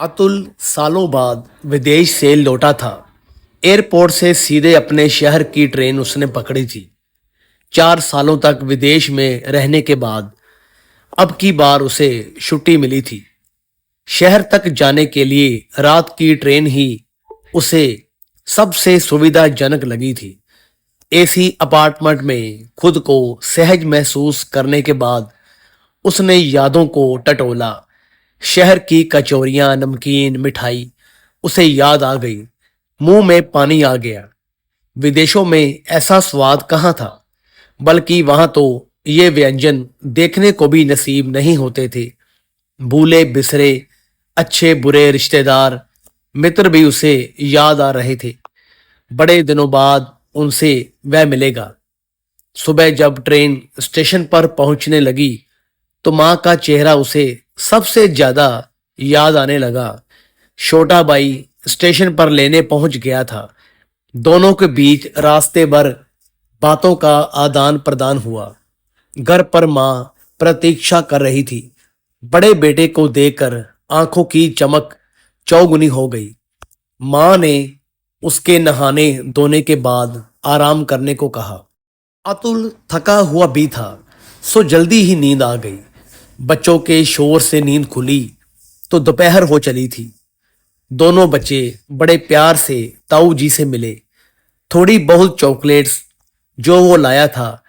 अतुल सालों बाद विदेश से लौटा था। एयरपोर्ट से सीधे अपने शहर की ट्रेन उसने पकड़ी थी। 4 सालों तक विदेश में रहने के बाद अब की बार उसे छुट्टी मिली थी। शहर तक जाने के लिए रात की ट्रेन ही उसे सबसे सुविधाजनक लगी थी। एसी अपार्टमेंट में खुद को सहज महसूस करने के बाद उसने यादों को टटोला। शहर की कचौरियां, नमकीन, मिठाई उसे याद आ गई। मुंह में पानी आ गया। विदेशों में ऐसा स्वाद कहाँ था, बल्कि वहां तो ये व्यंजन देखने को भी नसीब नहीं होते थे। भूले बिसरे अच्छे बुरे रिश्तेदार, मित्र भी उसे याद आ रहे थे। बड़े दिनों बाद उनसे वह मिलेगा। सुबह जब ट्रेन स्टेशन पर पहुंचने लगी तो मां का चेहरा उसे सबसे ज्यादा याद आने लगा। छोटा भाई स्टेशन पर लेने पहुंच गया था। दोनों के बीच रास्ते भर बातों का आदान प्रदान हुआ। घर पर मां प्रतीक्षा कर रही थी। बड़े बेटे को देखकर आंखों की चमक चौगुनी हो गई। मां ने उसके नहाने धोने के बाद आराम करने को कहा। अतुल थका हुआ भी था, सो जल्दी ही नींद आ गई। बच्चों के शोर से नींद खुली तो दोपहर हो चली थी। दोनों बच्चे बड़े प्यार से ताऊ जी से मिले। थोड़ी बहुत चॉकलेट्स जो वो लाया था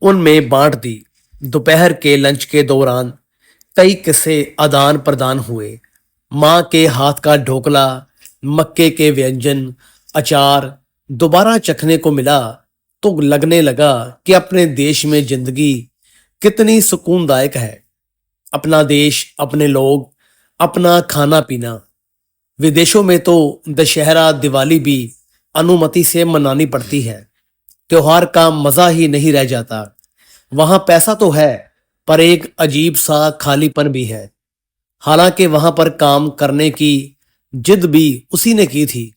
उनमें बांट दी। दोपहर के लंच के दौरान कई किस्से आदान प्रदान हुए। माँ के हाथ का ढोकला, मक्के के व्यंजन, अचार दोबारा चखने को मिला तो लगने लगा कि अपने देश में जिंदगी कितनी सुकूनदायक है। अपना देश, अपने लोग, अपना खाना पीना। विदेशों में तो दशहरा, दिवाली भी अनुमति से मनानी पड़ती है। त्योहार का मजा ही नहीं रह जाता। वहां पैसा तो है, पर एक अजीब सा खालीपन भी है। हालांकि वहां पर काम करने की जिद भी उसी ने की थी।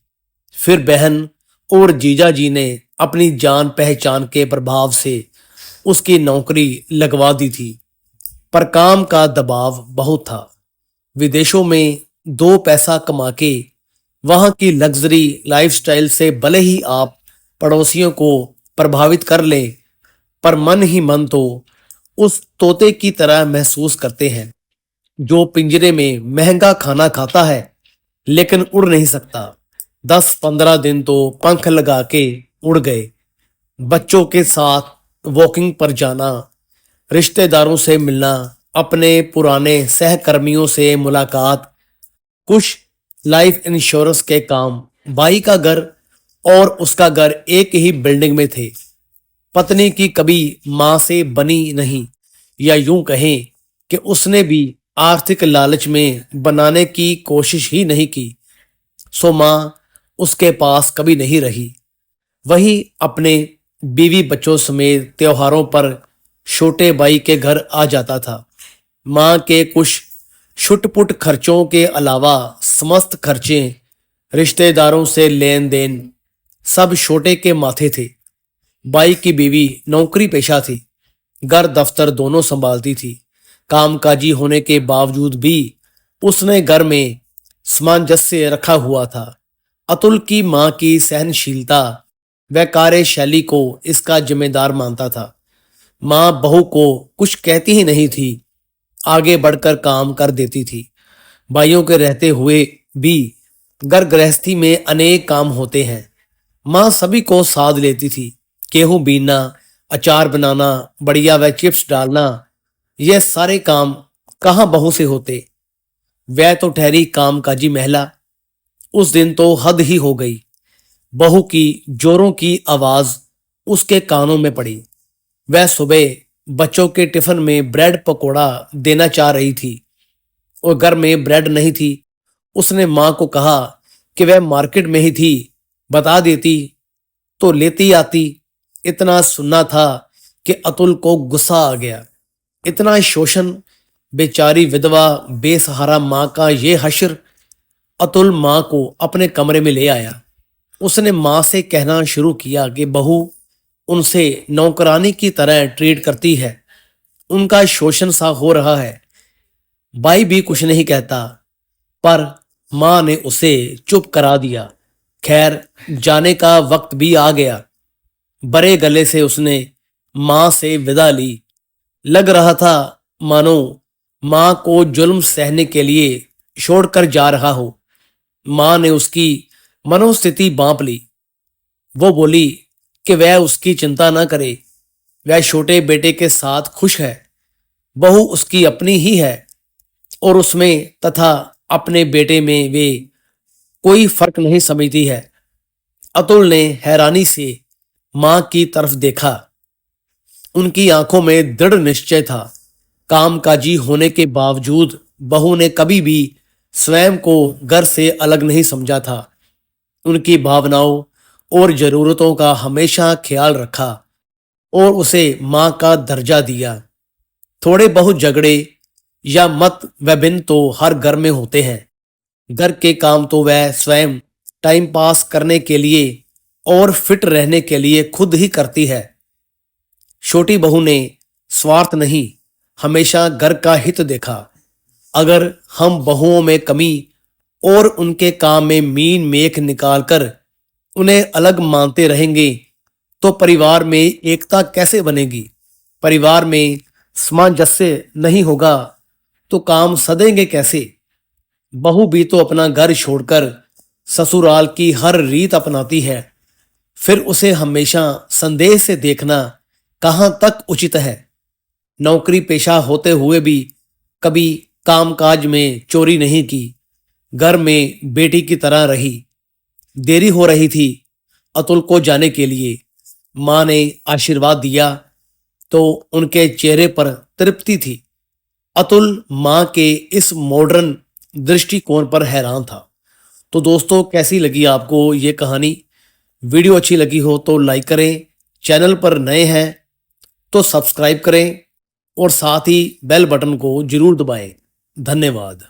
फिर बहन और जीजा जी ने अपनी जान पहचान के प्रभाव से उसकी नौकरी लगवा दी थी, पर काम का दबाव बहुत था। विदेशों में 2 पैसा कमा के वहां की लग्जरी लाइफस्टाइल से भले ही आप पड़ोसियों को प्रभावित कर लें, पर मन ही मन तो उस तोते की तरह महसूस करते हैं जो पिंजरे में महंगा खाना खाता है लेकिन उड़ नहीं सकता। 10-15 दिन तो पंख लगा के उड़ गए। बच्चों के साथ वॉकिंग पर जाना, रिश्तेदारों से मिलना, अपने पुराने सहकर्मियों से मुलाकात, कुछ लाइफ इंश्योरेंस के काम। भाई का घर और उसका घर एक ही बिल्डिंग में थे। पत्नी की कभी मां से बनी नहीं, या यूं कहें कि उसने भी आर्थिक लालच में बनाने की कोशिश ही नहीं की। सो मां उसके पास कभी नहीं रही। वही अपने बीवी बच्चों समेत त्योहारों पर छोटे भाई के घर आ जाता था। मां के कुछ छुटपुट खर्चों के अलावा समस्त खर्चे, रिश्तेदारों से लेन देन सब छोटे के माथे थे। बाई की बीवी नौकरी पेशा थी, घर दफ्तर दोनों संभालती थी। कामकाजी होने के बावजूद भी उसने घर में सामंजस्य रखा हुआ था। अतुल की मां की सहनशीलता व कार्यशैली को इसका जिम्मेदार मानता था। मां बहू को कुछ कहती ही नहीं थी, आगे बढ़कर काम कर देती थी। भाइयों के रहते हुए भी घर गृहस्थी में अनेक काम होते हैं। मां सभी को साथ लेती थी। गेहूं बीनना, अचार बनाना, बढ़िया व चिप्स डालना, यह सारे काम कहाँ बहू से होते। वह तो ठहरी कामकाजी महिला। उस दिन तो हद ही हो गई। बहू की जोरों की आवाज उसके कानों में पड़ी। वह सुबह बच्चों के टिफिन में ब्रेड पकोड़ा देना चाह रही थी और घर में ब्रेड नहीं थी। उसने मां को कहा कि वह मार्केट में ही थी, बता देती तो लेती आती। इतना सुनना था कि अतुल को गुस्सा आ गया। इतना शोषण, बेचारी विधवा बेसहारा मां का ये हश्र। अतुल मां को अपने कमरे में ले आया। उसने मां से कहना शुरू किया कि बहू उनसे नौकरानी की तरह ट्रीट करती है, उनका शोषण सा हो रहा है। भाई भी कुछ नहीं कहता, पर माँ ने उसे चुप करा दिया। खैर, जाने का वक्त भी आ गया। बड़े गले से उसने माँ से विदा ली। लग रहा था मानो माँ को जुल्म सहने के लिए छोड़कर जा रहा हो। माँ ने उसकी मनोस्थिति भांप ली। वो बोली कि वह उसकी चिंता न करे, वह छोटे बेटे के साथ खुश है। बहू उसकी अपनी ही है और उसमें तथा अपने बेटे में वे कोई फर्क नहीं समझती है। अतुल ने हैरानी से माँ की तरफ देखा। उनकी आंखों में दृढ़ निश्चय था। कामकाजी होने के बावजूद बहू ने कभी भी स्वयं को घर से अलग नहीं समझा था। उनकी भावनाओं और जरूरतों का हमेशा ख्याल रखा और उसे माँ का दर्जा दिया। थोड़े बहुत झगड़े या मत विभिन्न तो हर घर में होते हैं। घर के काम तो वह स्वयं टाइम पास करने के लिए और फिट रहने के लिए खुद ही करती है। छोटी बहू ने स्वार्थ नहीं, हमेशा घर का हित देखा। अगर हम बहुओं में कमी और उनके काम में मीन मेख निकालकर उन्हें अलग मानते रहेंगे तो परिवार में एकता कैसे बनेगी? परिवार में सामंजस्य नहीं होगा तो काम सधेंगे कैसे? बहू भी तो अपना घर छोड़कर ससुराल की हर रीत अपनाती है, फिर उसे हमेशा संदेह से देखना कहाँ तक उचित है? नौकरी पेशा होते हुए भी कभी कामकाज में चोरी नहीं की, घर में बेटी की तरह रही। देरी हो रही थी अतुल को जाने के लिए। माँ ने आशीर्वाद दिया तो उनके चेहरे पर तृप्ति थी। अतुल माँ के इस मॉडर्न दृष्टिकोण पर हैरान था। तो दोस्तों, कैसी लगी आपको ये कहानी? वीडियो अच्छी लगी हो तो लाइक करें, चैनल पर नए हैं तो सब्सक्राइब करें और साथ ही बेल बटन को जरूर दबाएं। धन्यवाद।